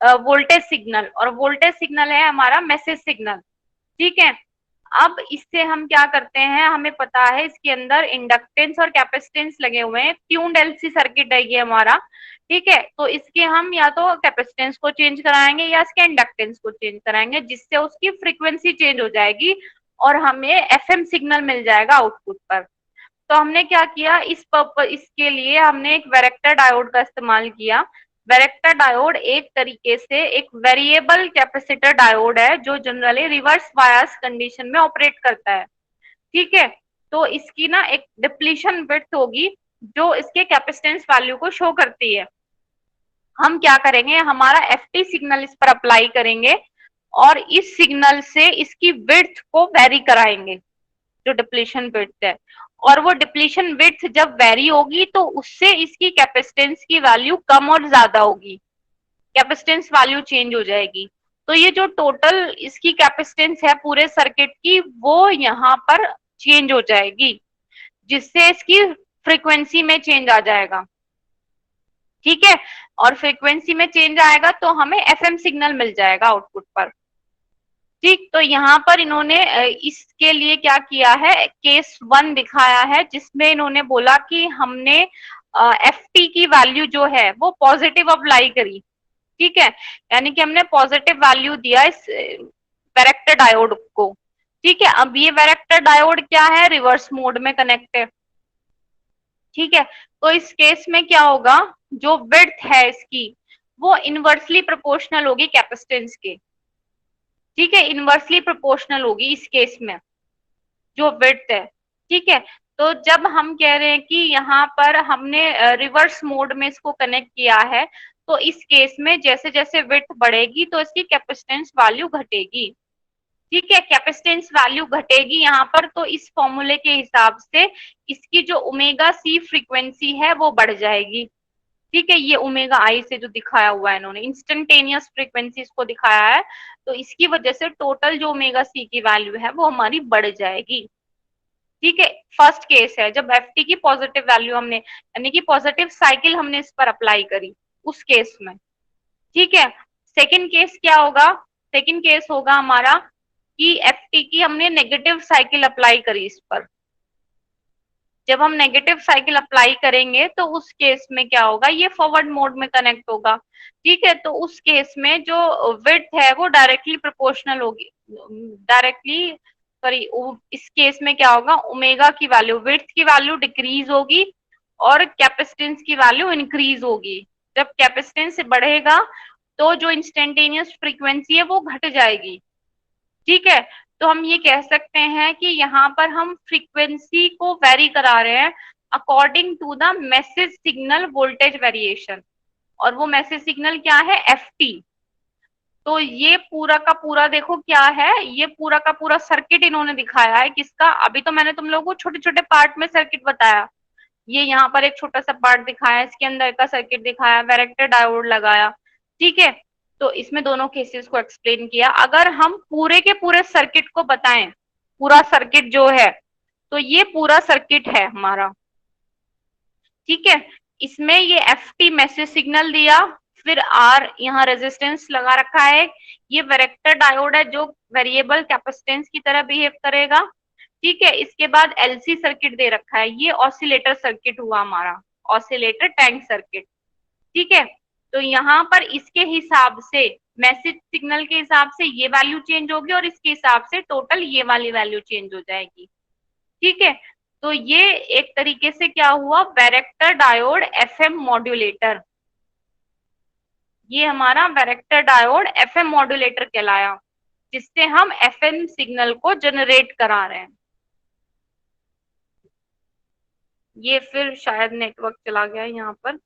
S1: वोल्टेज सिग्नल, और वोल्टेज सिग्नल है हमारा मैसेज सिग्नल, ठीक है। अब इससे हम क्या करते हैं, हमें पता है इसके अंदर इंडक्टेंस और कैपेसिटेंस लगे हुए हैं, ट्यून्ड एलसी सर्किट है ये हमारा, ठीक है। तो इसके हम या तो कैपेसिटेंस को चेंज कराएंगे या इसके इंडक्टेंस को चेंज कराएंगे, जिससे उसकी फ्रीक्वेंसी चेंज हो जाएगी और हमें एफएम सिग्नल मिल जाएगा आउटपुट पर। तो हमने क्या किया, इसके लिए हमने एक वैरेक्टर डायोड का इस्तेमाल किया। वैरेक्टर डायोड एक तरीके से एक वेरिएबल कैपेसिटर डायोड है जो जनरली रिवर्स बायस कंडीशन में ऑपरेट करता है, ठीक है। तो इसकी ना एक डिप्लीशन विड्थ होगी जो इसके कैपेसिटेंस वैल्यू को शो करती है। हम क्या करेंगे, हमारा एफटी सिग्नल इस पर अप्लाई करेंगे और इस सिग्नल से इसकी विड्थ को वेरी कराएंगे, जो डिप्लीशन विड्थ है। और वो डिप्लीशन विड्थ जब वेरी होगी तो उससे इसकी कैपेसिटेंस की वैल्यू कम और ज्यादा होगी, कैपेसिटेंस वैल्यू चेंज हो जाएगी। तो ये जो टोटल इसकी कैपेसिटेंस है पूरे सर्किट की, वो यहाँ पर चेंज हो जाएगी, जिससे इसकी फ्रीक्वेंसी में चेंज आ जाएगा। ठीक है, और फ्रीक्वेंसी में चेंज आएगा तो हमें एफएम सिग्नल मिल जाएगा आउटपुट पर। ठीक, तो यहाँ पर इन्होंने इसके लिए क्या किया है, केस 1 दिखाया है जिसमें इन्होंने बोला कि हमने एफ टी की वैल्यू जो है वो पॉजिटिव अप्लाई करी। ठीक है, यानी कि हमने पॉजिटिव वैल्यू दिया इस वैरेक्टर डायोड को। ठीक है, अब ये वैरेक्टर डायोड क्या है, रिवर्स मोड में कनेक्ट है। ठीक है, तो इस केस में क्या होगा, जो विड्थ है इसकी वो इनवर्सली प्रोपोर्शनल होगी कैपेसिटेंस के। ठीक है, इनवर्सली प्रोपोर्शनल होगी इस केस में जो विड्थ है। ठीक है, तो जब हम कह रहे हैं कि यहाँ पर हमने रिवर्स मोड में इसको कनेक्ट किया है, तो इस केस में जैसे जैसे विड्थ बढ़ेगी तो इसकी कैपेसिटेंस वैल्यू घटेगी। ठीक है, कैपेसिटेंस वैल्यू घटेगी यहाँ पर, तो इस फॉर्मूले के हिसाब से इसकी जो ओमेगा सी फ्रीक्वेंसी है वो बढ़ जाएगी। ठीक है, ये ओमेगा आई से जो दिखाया हुआ है इन्होंने इंस्टेंटेनियस फ्रीक्वेंसी इसको दिखाया है, तो इसकी वजह से टोटल जो ओमेगा सी की वैल्यू है वो हमारी बढ़ जाएगी। ठीक है, फर्स्ट केस है जब एफ टी की पॉजिटिव वैल्यू हमने यानी कि पॉजिटिव साइकिल हमने इस पर अप्लाई करी उस केस में। ठीक है, सेकंड केस क्या होगा, सेकंड केस होगा हमारा कि एफ टी की हमने नेगेटिव साइकिल अप्लाई करी इस पर। जब हम नेगेटिव साइकिल अप्लाई करेंगे तो उस केस में क्या होगा, ये फॉरवर्ड मोड में कनेक्ट होगा। ठीक है, तो उस केस में जो विड्थ है वो डायरेक्टली प्रोपोर्शनल होगी, डायरेक्टली सॉरी, इस केस में क्या होगा, ओमेगा की वैल्यू, विड्थ की वैल्यू डिक्रीज होगी और कैपेसिटेंस की वैल्यू इंक्रीज होगी। जब कैपेसिटेंस बढ़ेगा तो जो इंस्टेंटेनियस फ्रीक्वेंसी है वो घट जाएगी। ठीक है, तो हम ये कह सकते हैं कि यहाँ पर हम फ्रीक्वेंसी को वेरी करा रहे हैं according to the message signal voltage variation, और वो मैसेज सिग्नल क्या है, एफ टी। तो ये पूरा का पूरा देखो क्या है, ये पूरा का पूरा सर्किट इन्होंने दिखाया है किसका, अभी तो मैंने तुम लोगों को छोटे छोटे पार्ट में सर्किट बताया, ये यहाँ पर एक छोटा सा पार्ट दिखाया, इसके अंदर का सर्किट दिखाया, वैरेक्टर डायोड लगाया। ठीक है, तो इसमें दोनों केसेस को एक्सप्लेन किया। अगर हम पूरे के पूरे सर्किट को बताएं, पूरा सर्किट जो है, तो ये पूरा सर्किट है हमारा। ठीक है, इसमें ये एफ टी मैसेज सिग्नल दिया, फिर आर यहाँ रेजिस्टेंस लगा रखा है, ये वैरेक्टर डायोड है जो वेरिएबल कैपेसिटेंस की तरह बिहेव करेगा। ठीक है, इसके बाद एलसी सर्किट दे रखा है, ये ऑसिलेटर सर्किट हुआ हमारा, ऑसिलेटर टैंक सर्किट। ठीक है, तो यहाँ पर इसके हिसाब से मैसेज सिग्नल के हिसाब से ये वैल्यू चेंज होगी और इसके हिसाब से टोटल ये वाली वैल्यू चेंज हो जाएगी। ठीक है, तो ये एक तरीके से क्या हुआ, वैरेक्टर डायोड एफएम मॉड्यूलेटर, ये हमारा वैरेक्टर डायोड एफएम मॉड्यूलेटर कहलाया, जिससे हम एफएम सिग्नल को जनरेट करा रहे हैं। ये फिर शायद नेटवर्क चला गया यहाँ पर।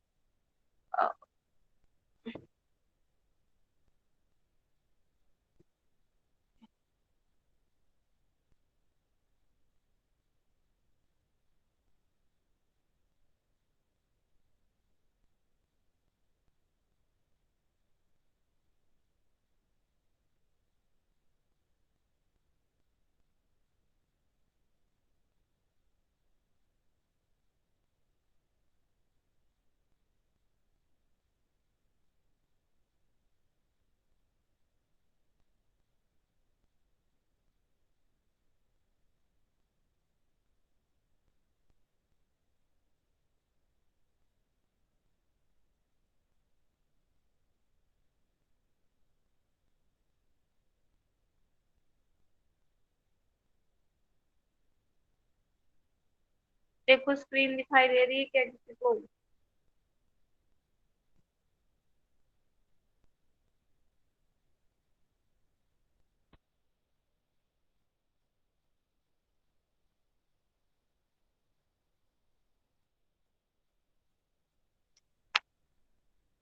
S1: देखो स्क्रीन दिखाई दे रही है क्या किसी को?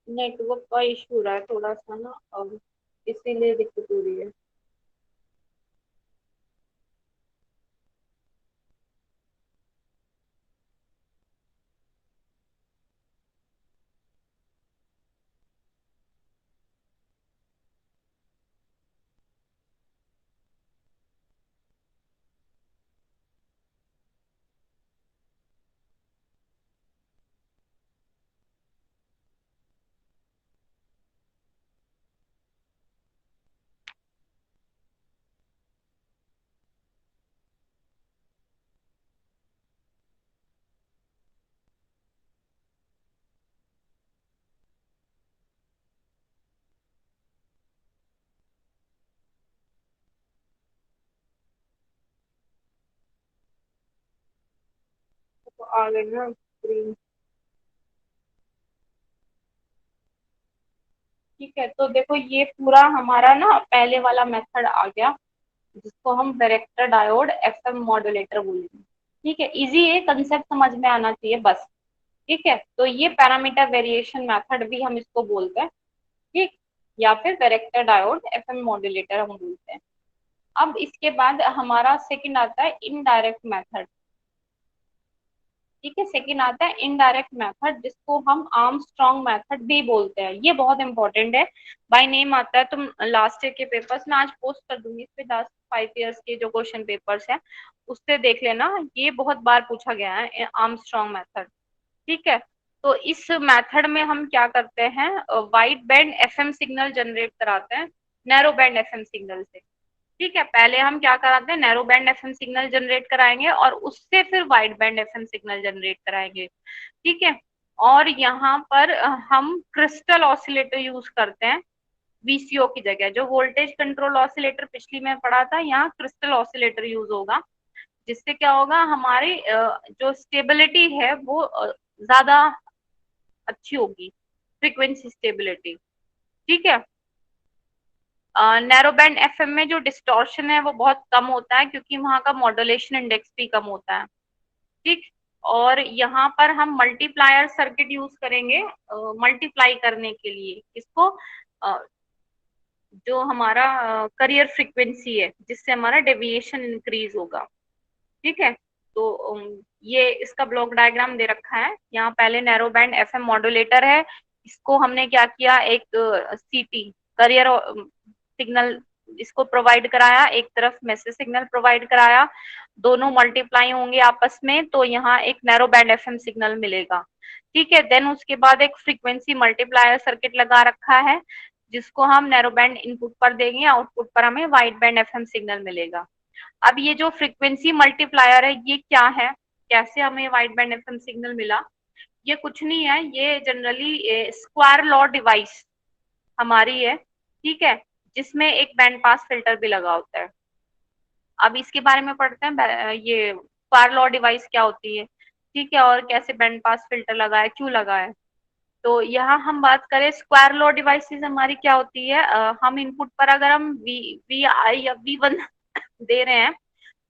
S1: नेटवर्क का इशू रहा है थोड़ा सा ना, अब इसीलिए दिक्कत हो रही है। आ गई ना स्क्रीन। ठीक है, तो देखो ये पूरा हमारा ना पहले वाला मेथड आ गया, जिसको हम वैरेक्टर डायोड एफएम मॉड्यूलेटर बोलेंगे। ठीक है, इजी है, कंसेप्ट समझ में आना चाहिए बस। ठीक है, तो ये पैरामीटर वेरिएशन मेथड भी हम इसको बोलते हैं। ठीक, या फिर वैरेक्टर डायोड एफएम मॉड्यूलेटर हम बोलते हैं। अब इसके बाद हमारा सेकंड आता है इनडायरेक्ट मेथड। ठीक है, सेकंड आता है इनडायरेक्ट मेथड, जिसको हम आर्मस्ट्रॉन्ग मेथड भी बोलते हैं। ये बहुत इंपॉर्टेंट है, बाय नेम आता है। तुम लास्ट ईयर के पेपर्स में आज पोस्ट कर दूंगी, इस पे लास्ट 5 years के जो क्वेश्चन पेपर्स हैं उससे देख लेना, ये बहुत बार पूछा गया है आर्मस्ट्रॉन्ग मेथड। ठीक है, तो इस मेथड में हम क्या करते हैं, wide band FM signal generate कराते हैं नैरो बैंड एफएम सिग्नल से। ठीक है, पहले हम क्या कराते हैं, narrow band FM signal generate कराएंगे और उससे फिर wide band FM signal generate कराएंगे। ठीक है, और यहाँ पर हम क्रिस्टल ऑसिलेटर यूज करते हैं वीसीओ की जगह। जो वोल्टेज कंट्रोल ऑसिलेटर पिछली में पढ़ा था, यहाँ क्रिस्टल ऑसिलेटर यूज होगा, जिससे क्या होगा, हमारी जो स्टेबिलिटी है वो ज्यादा अच्छी होगी, फ्रीक्वेंसी स्टेबिलिटी। ठीक है, नैरो बैंड एफएम में जो डिस्टॉर्शन है वो बहुत कम होता है, क्योंकि वहाँ का मॉड्यूलेशन इंडेक्स भी कम होता है। ठीक, और यहाँ पर हम मल्टीप्लायर सर्किट यूज करेंगे मल्टीप्लाई करने के लिए इसको, जो हमारा करियर फ्रीक्वेंसी है, जिससे हमारा डेविएशन इंक्रीज होगा। ठीक है, तो ये इसका ब्लॉक डायग्राम दे रखा है। यहाँ पहले नैरो बैंड एफएम मॉड्यूलेटर है, इसको हमने क्या किया, एक सीटी करियर सिग्नल इसको प्रोवाइड कराया, एक तरफ मैसेज सिग्नल प्रोवाइड कराया, दोनों मल्टीप्लाई होंगे आपस में, तो यहाँ एक नैरो बैंड एफएम सिग्नल मिलेगा। ठीक है, देन उसके बाद एक फ्रीक्वेंसी मल्टीप्लायर सर्किट लगा रखा है, जिसको हम नैरो बैंड इनपुट पर देंगे, आउटपुट पर हमें वाइड बैंड एफएम सिग्नल मिलेगा। अब ये जो फ्रीक्वेंसी मल्टीप्लायर है ये क्या है, कैसे हमें वाइड बैंड एफएम सिग्नल मिला, ये कुछ नहीं है, ये जनरली स्क्वायर लॉ डिवाइस हमारी है। ठीक है, जिसमें एक बैंड पास फिल्टर भी लगा होता है। अब इसके बारे में पढ़ते हैं, ये स्क्वायर लॉ डिवाइस क्या होती है। ठीक है, और कैसे बैंड पास फिल्टर लगा है, क्यों लगा है। तो यहाँ हम बात करें स्क्वायर लॉ डिवाइसेस हमारी क्या होती है, हम इनपुट पर अगर हम वी आई या V1 दे रहे हैं,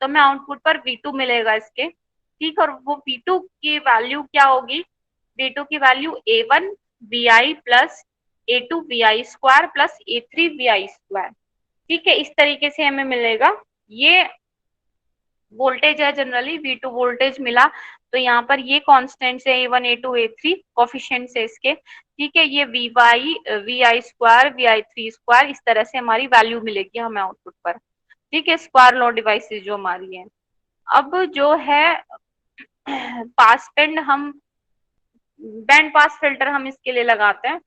S1: तो हमें आउटपुट पर V2 मिलेगा इसके। ठीक, और वो V2 की वैल्यू क्या होगी, V2 की value A1 VI plus A2 VI square plus A3 VI square. ठीक है, इस तरीके से हमें मिलेगा। ये वोल्टेज है, जनरली V2 वोल्टेज मिला, तो यहाँ पर ये कॉन्स्टेंट्स है A1 A2 A3 कोफिशिएंट्स है इसके। ठीक है, ये VI स्क्वायर VI3 स्क्वायर, इस तरह से हमारी वैल्यू मिलेगी हमें आउटपुट पर। ठीक है, स्क्वायर लॉ डिवाइसेस जो हमारी है। अब जो है पास बैंड, हम बैंड पास फिल्टर हम इसके लिए लगाते हैं,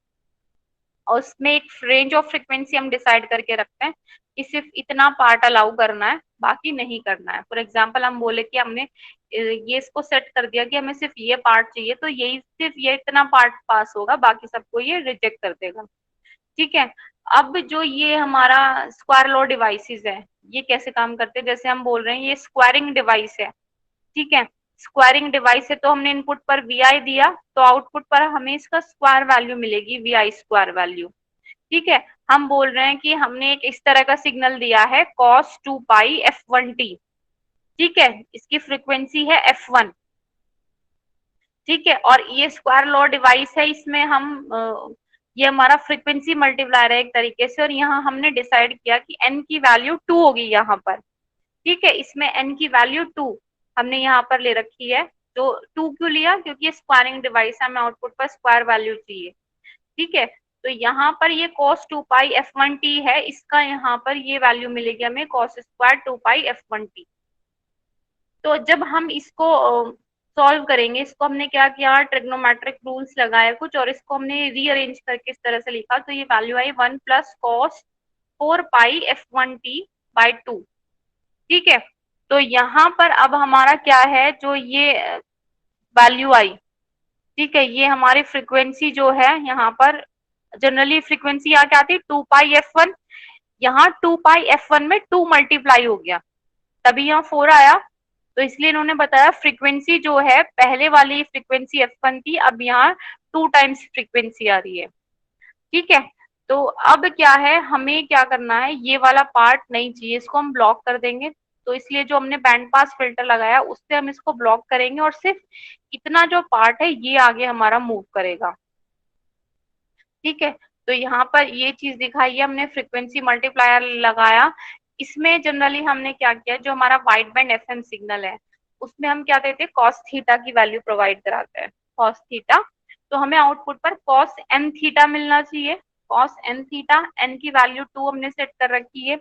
S1: और उसमें एक रेंज ऑफ फ्रिक्वेंसी हम डिसाइड करके रखते हैं कि सिर्फ इतना पार्ट अलाउ करना है, बाकी नहीं करना है। फॉर एग्जांपल हम बोले कि हमने ये इसको सेट कर दिया कि हमें सिर्फ ये पार्ट चाहिए, तो यही सिर्फ ये इतना पार्ट पास होगा, बाकी सबको ये रिजेक्ट कर देगा। ठीक है, अब जो ये हमारा स्क्वायर लॉ डिवाइसेस है, ये कैसे काम करते हैं, जैसे हम बोल रहे हैं ये स्क्वायरिंग डिवाइस है। ठीक है, स्क्वायरिंग डिवाइस है, तो हमने इनपुट पर VI दिया, तो आउटपुट पर हमें इसका स्क्वायर वैल्यू मिलेगी, VI स्क्वायर वैल्यू। ठीक है, हम बोल रहे हैं कि हमने एक इस तरह का सिग्नल दिया है cos 2 पाई f1t। ठीक है, इसकी फ्रीक्वेंसी है f1। ठीक है, और ये स्क्वायर लॉ डिवाइस है, इसमें हम ये हमारा फ्रीक्वेंसी मल्टीप्लायर है एक तरीके से, और यहाँ हमने डिसाइड किया कि n की वैल्यू 2 होगी यहाँ पर। ठीक है, इसमें n की वैल्यू 2 हमने यहाँ पर ले रखी है। तो 2 क्यों लिया, क्योंकि ये स्क्वायरिंग डिवाइस है, हमें आउटपुट पर स्क्वायर वैल्यू चाहिए। ठीक है, तो यहाँ पर ये cos 2 पाई f1t है, इसका यहाँ पर ये वैल्यू मिलेगी हमें cos स्क्वायर 2 पाई f1t। तो जब हम इसको सॉल्व करेंगे, इसको हमने क्या किया, ट्रिग्नोमेट्रिक रूल्स लगाए कुछ, और इसको हमने रीअरेंज करके इस तरह से लिखा, तो ये value I 1 plus cos 4 pi f1t by 2। ठीक है, तो यहाँ पर अब हमारा क्या है, जो ये वैल्यू आई, ठीक है, ये हमारी फ्रीक्वेंसी जो है, यहाँ पर जनरली फ्रीक्वेंसी यहाँ क्या आती है 2 पाई f1, यहाँ 2 पाई f1 में 2 मल्टीप्लाई हो गया, तभी यहाँ 4 आया। तो इसलिए इन्होंने बताया फ्रीक्वेंसी जो है पहले वाली फ्रीक्वेंसी F1 थी, अब यहाँ 2 टाइम्स फ्रीक्वेंसी आ रही है। ठीक है, तो अब क्या है, हमें क्या करना है, ये वाला पार्ट नहीं चाहिए, इसको हम ब्लॉक कर देंगे। तो इसलिए जो हमने बैंड पास फिल्टर लगाया उससे हम इसको ब्लॉक करेंगे और सिर्फ इतना जो पार्ट है ये आगे हमारा मूव करेगा। ठीक है, तो यहाँ पर ये चीज दिखाई है हमने, फ्रीक्वेंसी मल्टीप्लायर लगाया। इसमें जनरली हमने क्या किया, जो हमारा वाइड बैंड एफएम सिग्नल है उसमें हम क्या देते हैं, कॉस थीटा की वैल्यू प्रोवाइड कराते हैं, कॉस थीटा। तो हमें आउटपुट पर कॉस एन थीटा मिलना चाहिए, कॉस एन थीटा, एन की वैल्यू 2 हमने सेट कर रखी है।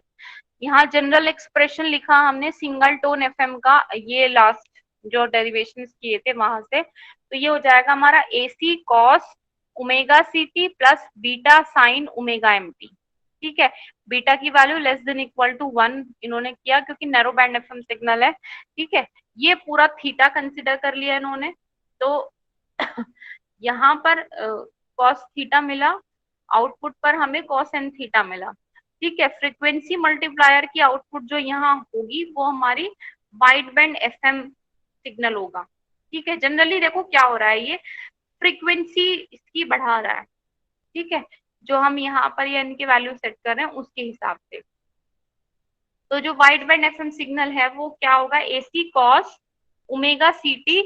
S1: यहाँ जनरल एक्सप्रेशन लिखा हमने सिंगल टोन एफएम का, ये लास्ट जो डेरिवेशन किए थे वहां से, तो ये हो जाएगा हमारा AC cos omega CT plus beta sine omega MT। ठीक है, बीटा की value less than equal to 1 इन्होंने किया क्योंकि नैरो बैंड एफएम सिग्नल है। ठीक है, ये पूरा थीटा कंसिडर कर लिया इन्होंने। तो यहाँ पर कॉस थीटा मिला, आउटपुट पर हमें कॉस एन थीटा मिला। ठीक है, फ्रीक्वेंसी मल्टीप्लायर की आउटपुट जो यहाँ होगी वो हमारी वाइड बैंड एफएम सिग्नल होगा। ठीक है, जनरली देखो क्या हो रहा है, ये फ्रीक्वेंसी इसकी बढ़ा रहा है। ठीक है, जो हम यहाँ पर ये इनकी वैल्यू सेट कर रहे हैं उसके हिसाब से। तो जो वाइड बैंड एफएम सिग्नल है वो क्या होगा, AC कॉस ओमेगा CT,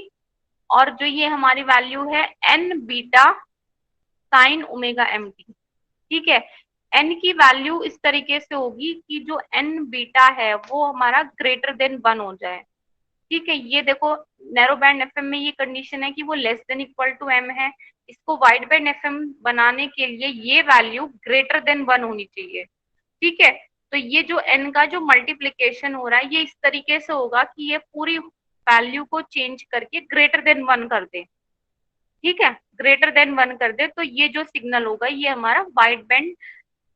S1: और जो ये हमारी वैल्यू है n beta sine omega MT। ठीक है, एन की वैल्यू इस तरीके से होगी कि जो एन बीटा है वो हमारा ग्रेटर देन 1 हो जाए। ठीक है, ये देखो नैरो बैंड एफएम में ये कंडीशन है कि वो less than equal to m है, इसको वाइड बैंड एफएम बनाने के लिए ये वैल्यू ग्रेटर देन 1 होनी चाहिए। ठीक है, तो ये जो n का जो मल्टीप्लीकेशन हो रहा है ये इस तरीके से होगा कि ये पूरी वैल्यू को चेंज करके ग्रेटर देन 1 कर दे। ठीक है, ग्रेटर देन 1 कर दे, तो ये जो सिग्नल होगा ये हमारा वाइड बैंड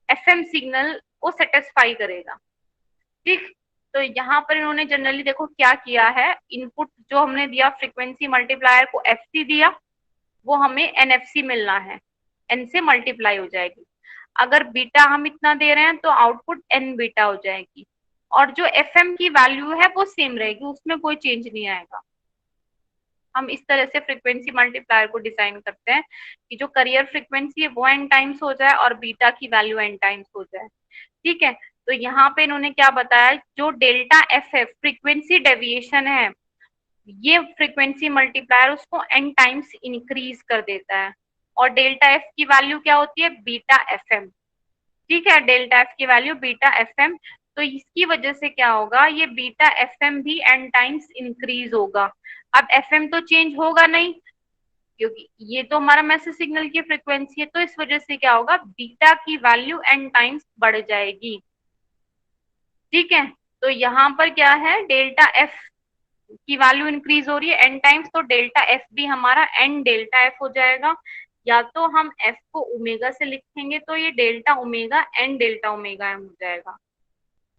S1: एफएम सिग्नल को सेटिस्फाई करेगा। ठीक, तो यहाँ पर इन्होंने जनरली देखो क्या किया है, इनपुट जो हमने दिया फ्रीक्वेंसी मल्टीप्लायर को FC दिया, वो हमें NFC मिलना है, N से मल्टीप्लाई हो जाएगी। अगर बीटा हम इतना दे रहे हैं तो आउटपुट N बीटा हो जाएगी, और जो FM की वैल्यू है वो सेम रहेगी, उसमें कोई चेंज नहीं आएगा। हम इस तरह से फ्रीक्वेंसी मल्टीप्लायर को डिजाइन करते हैं कि जो करियर फ्रीक्वेंसी है वो n टाइम्स हो जाए और बीटा की वैल्यू n टाइम्स हो जाए। ठीक है, तो यहाँ पे इन्होंने क्या बताया, जो डेल्टा एफ है फ्रीक्वेंसी डेविएशन है, ये फ्रीक्वेंसी मल्टीप्लायर उसको n टाइम्स इंक्रीज कर देता है, और डेल्टा एफ की वैल्यू क्या होती है, बीटा FM। ठीक है, डेल्टा एफ की वैल्यू बीटा FM, तो इसकी वजह से क्या होगा, ये बीटा FM भी n टाइम्स इंक्रीज होगा। अब FM तो चेंज होगा नहीं क्योंकि ये तो हमारा मैसेज सिग्नल की फ्रीक्वेंसी है, तो इस वजह से क्या होगा, बीटा की वैल्यू n टाइम्स बढ़ जाएगी। ठीक है, तो यहाँ पर क्या है, डेल्टा एफ की वैल्यू इंक्रीज हो रही है n टाइम्स, तो डेल्टा एफ भी हमारा n डेल्टा एफ हो जाएगा, या तो हम f को ओमेगा से लिखेंगे तो ये delta omega n delta omega m हो जाएगा।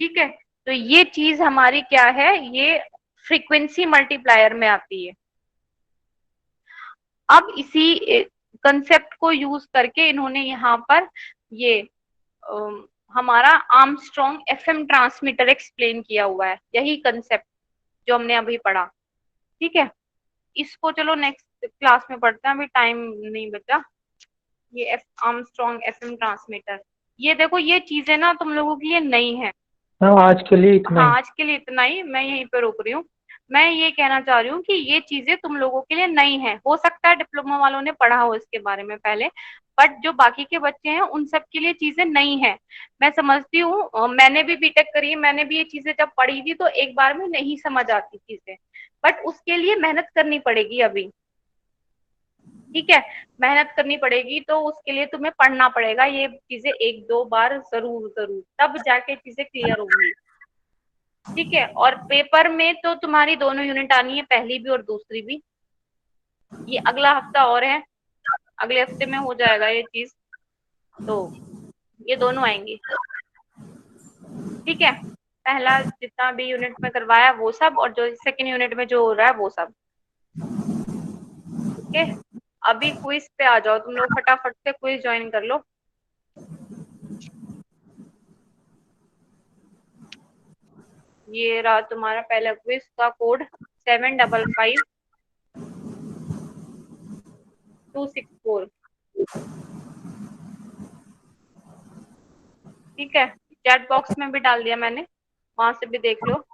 S1: ठीक है, तो ये चीज हमारी क्या है, ये फ्रीक्वेंसी मल्टीप्लायर में आती है। अब इसी कंसेप्ट को यूज करके इन्होंने यहाँ पर ये हमारा आर्मस्ट्रॉन्ग FM ट्रांसमीटर एक्सप्लेन किया हुआ है, यही कंसेप्ट जो हमने अभी पढ़ा। ठीक है, इसको चलो नेक्स्ट क्लास में पढ़ते हैं, अभी टाइम नहीं बचा। ये आर्मस्ट्रॉन्ग FM ट्रांसमीटर, ये देखो ये चीजें ना तुम लोगों के लिए नई है।
S2: हाँ, आज के लिए इतना
S1: हाँ,
S2: ही।
S1: आज के लिए इतना ही, मैं यहीं पे रुक रही हूँ। मैं ये कहना चाह रही हूँ कि ये चीजें तुम लोगों के लिए नई है, हो सकता है डिप्लोमा वालों ने पढ़ा हो इसके बारे में पहले, बट जो बाकी के बच्चे हैं उन सब के लिए चीजें नई हैं। मैं समझती हूँ, मैंने भी बीटेक करी है, मैंने भी ये चीजें जब पढ़ी थी तो एक बार में नहीं समझ आती चीजें, बट उसके लिए मेहनत करनी पड़ेगी अभी। ठीक है, मेहनत करनी पड़ेगी, तो उसके लिए तुम्हें पढ़ना पड़ेगा ये चीजें 1-2 बार जरूर जरूर, तब जाके चीजें क्लियर होंगी। ठीक है, और पेपर में तो तुम्हारी दोनों यूनिट आनी है, पहली भी और दूसरी भी। ये अगला हफ्ता और है, अगले हफ्ते में हो जाएगा ये चीज, तो ये दोनों आएंगी। ठीक है, पहला जितना भी यूनिट में करवाया वो सब, और जो सेकंड यूनिट में जो हो रहा है वो सब। ठीक है, अभी क्विज पे आ जाओ तुम लोग, फटाफट से क्विज ज्वाइन कर लो। ये रहा तुम्हारा पहला क्विज का कोड 755264। ठीक है, चैट बॉक्स में भी डाल दिया मैंने, वहां से भी देख लो।